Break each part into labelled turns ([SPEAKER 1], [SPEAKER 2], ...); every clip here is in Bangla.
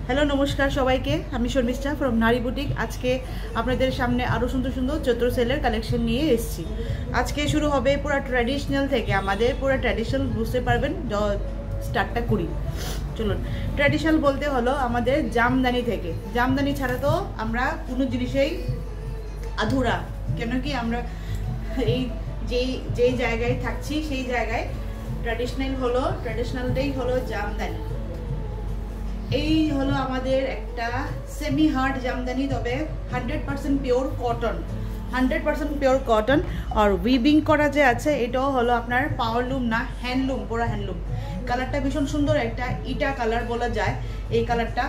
[SPEAKER 1] হ্যালো নমস্কার সবাইকে, আমি শর্মিষ্ঠা ফ্রম নারী বুটিক। আজকে আপনাদের সামনে আরও সুন্দর সুন্দর চৈত্র সেলের কালেকশন নিয়ে এসেছি। আজকে শুরু হবে পুরো ট্র্যাডিশনাল থেকে, আমাদের পুরো ট্র্যাডিশনাল বুঝতে পারবেন স্টার্টটা করি। চলুন, ট্র্যাডিশনাল বলতে হলো আমাদের জামদানি থেকে। জামদানি ছাড়া তো আমরা কোনো জিনিসেই আধুরা, কেন কি আমরা এই যেই জায়গায় থাকছি সেই জায়গায় ট্র্যাডিশনালটাই হলো জামদানি। এই হলো আমাদের একটা সেমি হার্ড জামদানি, তবে 100% পিওর কটন, 100% পিওর কটন। আর উইভিং করা যে আছে এটাও হলো আপনার পাওয়ারলুম না, হ্যান্ডলুম, পুরো হ্যান্ডলুম। কালারটা ভীষণ সুন্দর, একটা ইটা কালার বলা যায়। এই কালারটা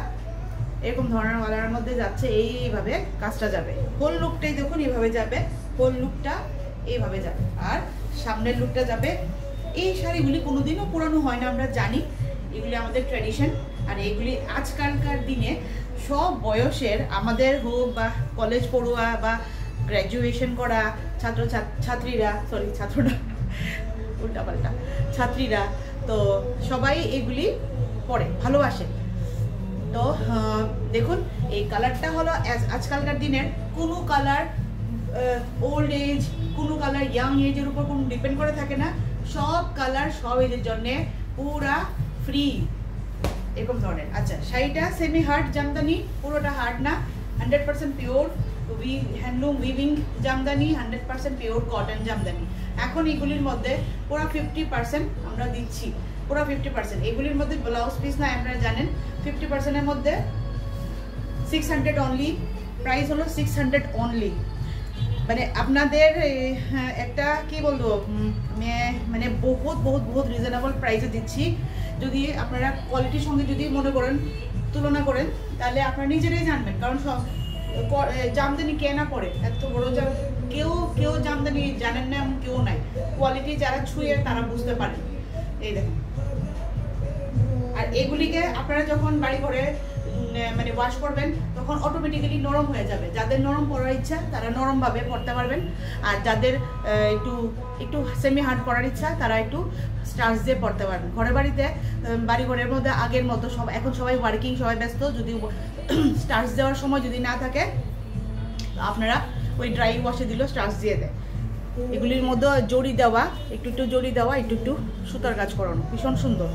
[SPEAKER 1] এরকম ধরনের কালারের মধ্যে যাচ্ছে, এইভাবে কাজটা যাবে। হোল লুকটাই দেখুন এইভাবে যাবে, হোল লুকটা এইভাবে যাবে। আর সামনের লুকটা যাবে। এই শাড়িগুলি কোনোদিনও পুরানো হয় না, আমরা জানি এগুলি আমাদের ট্র্যাডিশন। আর এইগুলি আজকালকার দিনে সব বয়সের, আমাদের হোক বা কলেজ পড়ুয়া বা গ্র্যাজুয়েশন করা ছাত্রীরা, উল্টাপাল্টা ছাত্রীরা, তো সবাই এগুলি পরে ভালোবাসে। তো দেখুন, এই কালারটা হলো আজকালকার দিনের। কোনো কালার ওল্ড এজ, কোনো কালার ইয়াং এজের উপর কোনো ডিপেন্ড করে থাকে না। সব কালার সব এজের জন্যে পুরা ফ্রি, এরকম ধরনের। আচ্ছা, শাড়িটা সেমি হার্ড জামদানি, পুরোটা হার্ড না, 100% pure handloom weaving Jamdani, 100% pure cotton Jamdani. এখন এগুলির মধ্যে পুরো 50% আমরা দিচ্ছি, পুরো 50%। এগুলির মধ্যে ব্লাউজ পিস না, আপনারা জানেন। 50%-এর মধ্যে 600 অনলি, প্রাইস হলো 600 অনলি। মানে আপনাদের একটা কি বলবো, মানে বহুত বহুত বহুত রিজনেবল প্রাইসে দিচ্ছি। যদি আপনারা কোয়ালিটির সঙ্গে যদি মনে করেন, তুলনা করেন, তাহলে আপনারা নিজেরাই জানবেন। কারণ সব জামদানি কে না পড়ে, এত বড় কেউ জামদানি জানেন না এমন কেউ নাই। কোয়ালিটি যারা ছুঁয়ে তারা বুঝতে পারে। এই দেখুন, আর এগুলিকে আপনারা যখন বাড়ি ঘরে মানে ওয়াশ করবেন তখন অটোমেটিক্যালি নরম হয়ে যাবে। যাদের নরম পরার ইচ্ছা তারা নরমভাবে পরতে পারবেন, আর যাদের একটু সেমি হার্ড পরার ইচ্ছা তারা একটু স্টার্চ দিয়ে পরতে পারবেন। বাড়ি ঘরের মধ্যে আগের মতো এখন সবাই ওয়ার্কিং, সবাই ব্যস্ত। যদি স্টার্চ দেওয়ার সময় যদি না থাকে, আপনারা ওই ড্রাই ওয়াশে দিলেও স্টার্চ দিয়ে দেয়। এগুলির মধ্যে জড়ি দেওয়া, একটু জড়ি দেওয়া, একটু সুতার কাজ করানো, ভীষণ সুন্দর।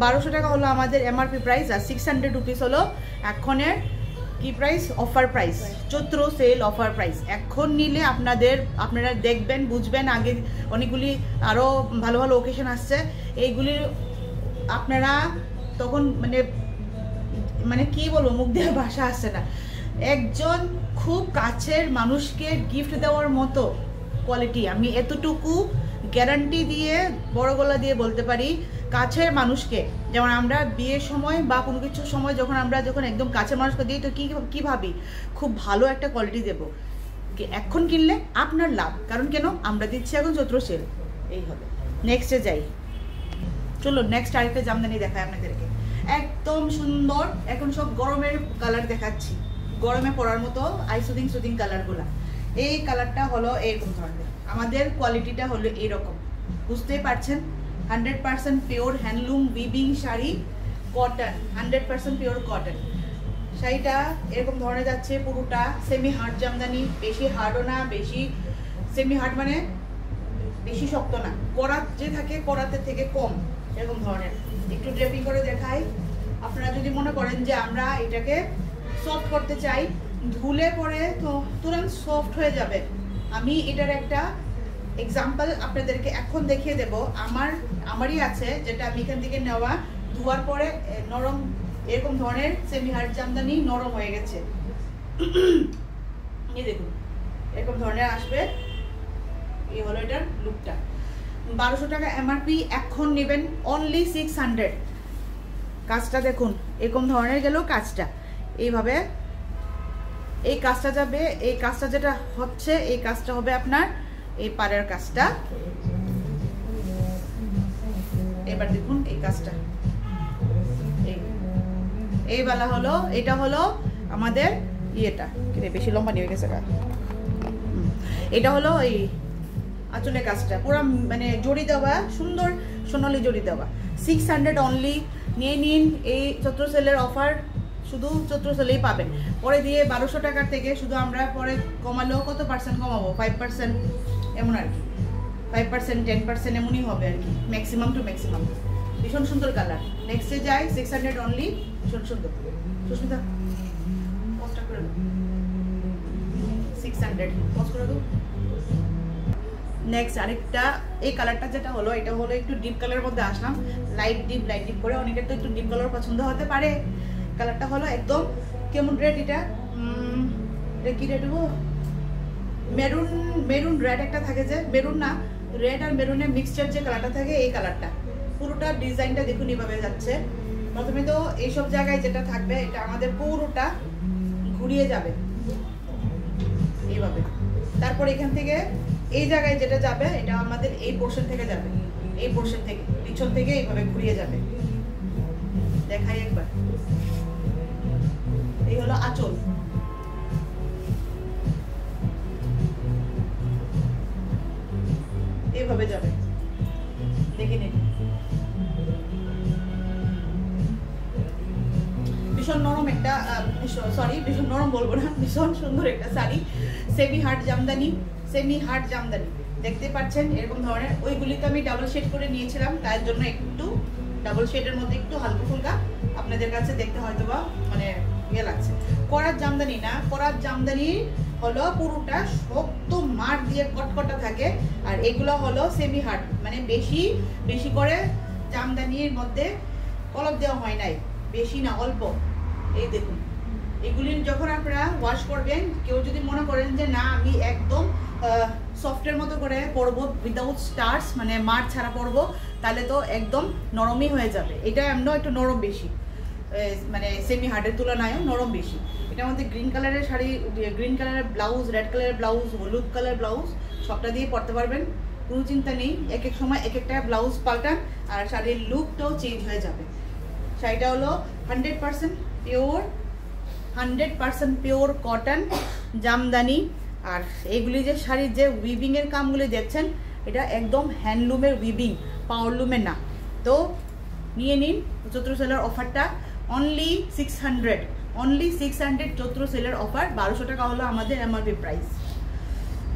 [SPEAKER 1] 1200 টাকা হলো আমাদের এমআরপি প্রাইস, আর 600 রুপিস হলো এখনের কি প্রাইস, অফার প্রাইস, চৈত্র সেল অফার প্রাইস। এখন নিলে আপনারা দেখবেন, বুঝবেন। আগে অনেকগুলি আরও ভালো ভালো ওকেশন আসছে, এইগুলির আপনারা তখন মানে কি বলবো, মুখ দিয়ে ভাষা আসছে না। একজন খুব কাছের মানুষকে গিফট দেওয়ার মতো কোয়ালিটি, আমি এতটুকু গ্যারান্টি দিয়ে বড় গলা দিয়ে বলতে পারি। কাছের মানুষকে, যেমন আমরা বিয়ের সময় বা কোনো কিছুর সময় যখন একদম কাছের মানুষকে দিই, তো কি ভাবি, খুব ভালো একটা কোয়ালিটি দেবো। এখন কিনলে আপনার লাভ, কারণ কেন আমরা দিচ্ছি এখন চৈত্র সেল। এই হবে। নেক্সটে যাই, চলো নেক্সট আরেকটা জামদানি দেখায় আপনাদেরকে, একদম সুন্দর। এখন সব গরমের কালার দেখাচ্ছি, গরমে পরার মতো সুদিং কালারগুলা। এই কালারটা হলো এরকম ধরনের, আমাদের কোয়ালিটিটা হলো এইরকম, বুঝতেই পারছেন। 100% pure handloom weaving sari, cotton, 100% pure cotton. শাড়িটা এরকম ধরনের যাচ্ছে, পুরোটা সেমি হার্ড জামদানি, বেশি হার্ডও না, বেশি সেমি হার্ড মানে বেশি শক্ত না, কড়া যে থাকে কড়াতে থেকে কম, এরকম ধরনের। একটু ড্রেপিং করে দেখাই। আপনারা যদি মনে করেন যে আমরা এটাকে সফট করতে চাই, ধুলে পরে তো তুরন্ত সফট হয়ে যাবে। আমি এটার একটা এক্সাম্পল আপনাদেরকে এখন দেখিয়ে দেব। আমারই আছে, যেটা আমি এখান থেকে নেওয়া, ধোয়ার পরে নরম, এরকম ধরনের সেমি হার্ড জামদানি নরম হয়ে গেছে। এই দেখুন, এরকম ধরনের আসবে। এই হলো এটার লুকটা। 1200 টাকা এমআরপি, এখন নেবেন অনলি 600। কাজটা দেখুন, এরকম ধরনের গেল কাজটা, এইভাবে এই কাজটা যাবে। এই কাজটা যেটা হচ্ছে, এই কাজটা হবে আপনার এই পাড়ের কাজটা। এবার দেখুন এই কাজটা, এই বেলা হলো, এটা হলো আমাদের ইয়েটা, বেশি লম্বা নিয়ে গেছে। এটা হলো এই আঁচলের কাজটা, পুরো মানে জড়ি দেওয়া, সুন্দর সোনালি জড়ি দেওয়া। 600 অনলি, নিয়ে নিন। এই চৈত্র সেলের অফার শুধু চৈত্র সেলেই পাবেন। পরে দিয়ে 1200 টাকার থেকে শুধু আমরা পরে কমালেও কত পার্সেন্ট কমাবো, 5% এমন আর কি, 5% 10% এমনই হবে আর কি, ম্যাক্সিমাম টু ম্যাক্সিমাম। ভীষণ সুন্দর কালার। নেক্সটে যাই, 600 অনলি, ভীষণ সুন্দর। সুস্মিতা পোস্টটা করে দাও, 600 পোস্ট করে দাও। নেক্সট আরেকটা এই কালারটা যেটা হলো, এটা হলো একটু ডিপ কালারের মধ্যে আসলাম, লাইট ডিপ করে। অনেকের তো একটু ডিপ কালার পছন্দ হতে পারে। কালারটা হলো একদম কেমন রেড, এটা কি রেড হবো, মেরুন রেড একটা থাকে, যে মেরুন না, রেড আর মেরুনের মিক্সচার যে কালারটা থাকে, এই কালারটা। পুরোটা ডিজাইনটা দেখুন এইভাবে যাচ্ছে। প্রথমে তো এইসব জায়গায় যেটা থাকবে, এটা আমাদের পুরোটা ঘুরিয়ে যাবে এইভাবে। তারপর এখান থেকে এই জায়গায় যেটা যাবে, এটা আমাদের এই পোর্শন থেকে যাবে, এই পোর্শন থেকে পিছন থেকে এইভাবে ঘুরিয়ে যাবে। দেখাই একবার, এই হলো আঁচল। এইভাবে যাবে, দেখে নিন। ভীষণ নরম একটা, সরি ভীষণ নরম বলবো না, ভীষণ সুন্দর একটা শাড়ি। সেমি হার্ড জামদানি দেখতে পাচ্ছেন এরকম ধরনের। ওইগুলিতে আমি ডাবল শেড করে নিয়েছিলাম, তার জন্য একটু ডাবল শেডের মধ্যে একটু হালকা ফুলকা আপনাদের কাছে দেখতে হয়তো বা মানে ইয়ে লাগছে। করার জামদানি না, করার জামদানি হলো পুরোটা শক্ত মার দিয়ে কটকটা থাকে, আর এগুলো হলো সেমি হার্ড, মানে বেশি করে জামদানির মধ্যে কলপ দেওয়া হয় নাই, বেশি না অল্প। এই দেখুন, এগুলি যখন আপনারা ওয়াশ করবেন, কেউ যদি মনে করেন যে না আমি একদম সফটের মতো করে পরবো উইদাউট স্টার্স, মানে মার ছাড়া পরবো, তাহলে তো একদম নরমই হয়ে যাবে। এটা এমন একটু নরম বেশি, মানে সেমি হার্ডের তুলনায়ও নরম বেশি। এটার মধ্যে গ্রিন কালারের শাড়ি, গ্রিন কালারের ব্লাউজ, রেড কালারের ব্লাউজ, হলুদ কালার ব্লাউজ সবটা দিয়ে পরতে পারবেন, কোনো চিন্তা নেই। এক এক সময় এক একটা ব্লাউজ পাল্টান আর শাড়ির লুকটাও চেঞ্জ হয়ে যাবে। শাড়িটা হলো 100% পিওর কটন জামদানি। আর এইগুলি যে শাড়ির যে উইভিংয়ের কামগুলি দেখছেন, এটা একদম হ্যান্ডলুমের উইভিং, পাওয়ারলুমের না। তো নিয়ে নিন চৈত্র সেলের অফারটা, অনলি 600 চৈত্র সেলের অফার। 1200 টাকা হলো আমাদের এমআরপি প্রাইস।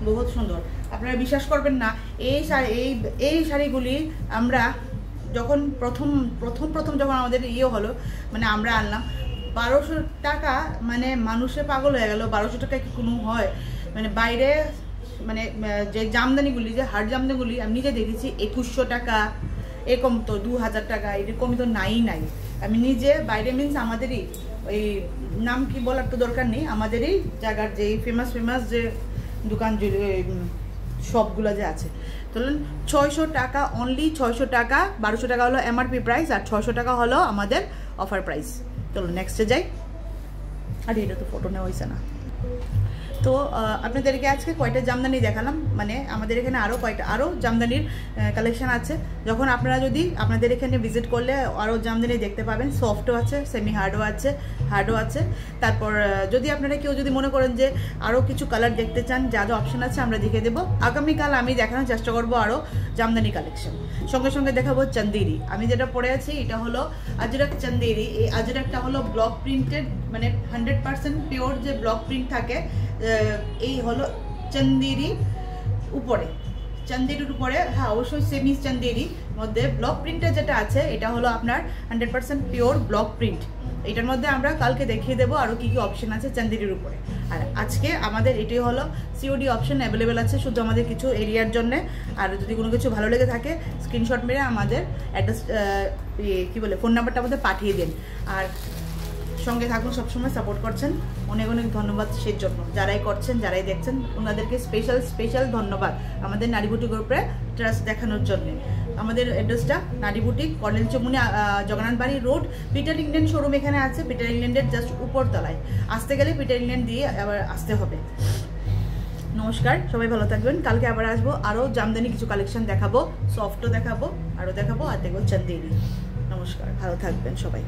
[SPEAKER 1] বহুত সুন্দর, আপনারা বিশ্বাস করবেন না, এই শাড়িগুলি আমরা যখন প্রথম যখন আমাদের হলো, মানে আমরা আনলাম 1200 টাকা, মানে মানুষে পাগল হয়ে গেল। 1200 টাকা কি কোনো হয়? মানে বাইরে মানে যে জামদানিগুলি, যে হার্ড জামদানিগুলি আমি নিজে দেখেছি 2100 টাকা, এরকম তো 2000 টাকা, এরকম তো নাই। আমি নিজে বাইরে মিনস আমাদেরই ওই নাম কি বলার তো দরকার নেই, আমাদেরই জায়গার যে ফেমাস যে দোকান শপগুলো যে আছে, ধরুন 600 টাকা, অনলি 600 টাকা। 1200 টাকা হলো এমআরপি প্রাইস, আর 600 টাকা হলো আমাদের অফার প্রাইস। চলুন নেক্সটে যাই। আর এটা তো ফটো নেওয়া হয়েছে না। তো আপনাদেরকে আজকে কয়টা জামদানি দেখালাম, মানে আমাদের এখানে আরও জামদানির কালেকশান আছে। যখন আপনারা যদি আপনাদের এখানে ভিজিট করলে আরও জামদানি দেখতে পাবেন, সফটও আছে, সেমি হার্ডও আছে। তারপর যদি আপনারা কেউ যদি মনে করেন যে আরও কিছু কালার দেখতে চান, যা অপশান আছে আমরা দেখে দেবো। আগামীকাল আমি দেখানোর চেষ্টা করবো আরও জামদানি কালেকশন। সঙ্গে দেখাবো চান্দেরি। আমি যেটা পরে আছি এটা হলো আজরাক চান্দেরি। এই আজরাকটা হলো ব্লক প্রিন্টেড, মানে 100% পিওর যে ব্লক প্রিন্ট থাকে, এই হলো চান্দেরির উপরে, হ্যাঁ অবশ্যই সেমি চান্দেরির মধ্যে ব্লক প্রিন্টটা যেটা আছে, এটা হলো আপনার 100% পিওর ব্লক প্রিন্ট। এটার মধ্যে আমরা কালকে দেখিয়ে দেবো আরও কী অপশন আছে চান্দেরির উপরে। আর আজকে আমাদের এটাই হলো সিওডি অপশন অ্যাভেলেবেল আছে শুধু আমাদের কিছু এরিয়ার জন্যে। আর যদি কোনো কিছু ভালো লেগে থাকে স্ক্রিনশট মেরে আমাদের অ্যাড্রেস ফোন নাম্বারটা আমাদের পাঠিয়ে দিন। আর সঙ্গে থাকুন, সবসময় সাপোর্ট করছেন, অনেক ধন্যবাদ সেই জন্য। যারাই করছেন, যারাই দেখছেন, ওনাদেরকে স্পেশাল ধন্যবাদ আমাদের নারী বুটিক গ্রুপে ট্রাস্ট দেখানোর জন্য। আমাদের অ্যাড্রেসটা নারী বুটিক, কর্নেল চৌমুনি, জগন্নাথ বাড়ি রোড, পিটার ইংল্যান্ড শোরুম এখানে আছে, পিটার ইংল্যান্ডের জাস্ট উপরতলায়। আসতে গেলে পিটার ইংল্যান্ড দিয়ে আবার আসতে হবে। নমস্কার, সবাই ভালো থাকবেন। কালকে আবার আসবো, আরও জামদানি কিছু কালেকশন দেখাবো, সফটও দেখাবো, আরও দেখাবো, আর দেখবো চান্দেরি। নমস্কার, ভালো থাকবেন সবাই।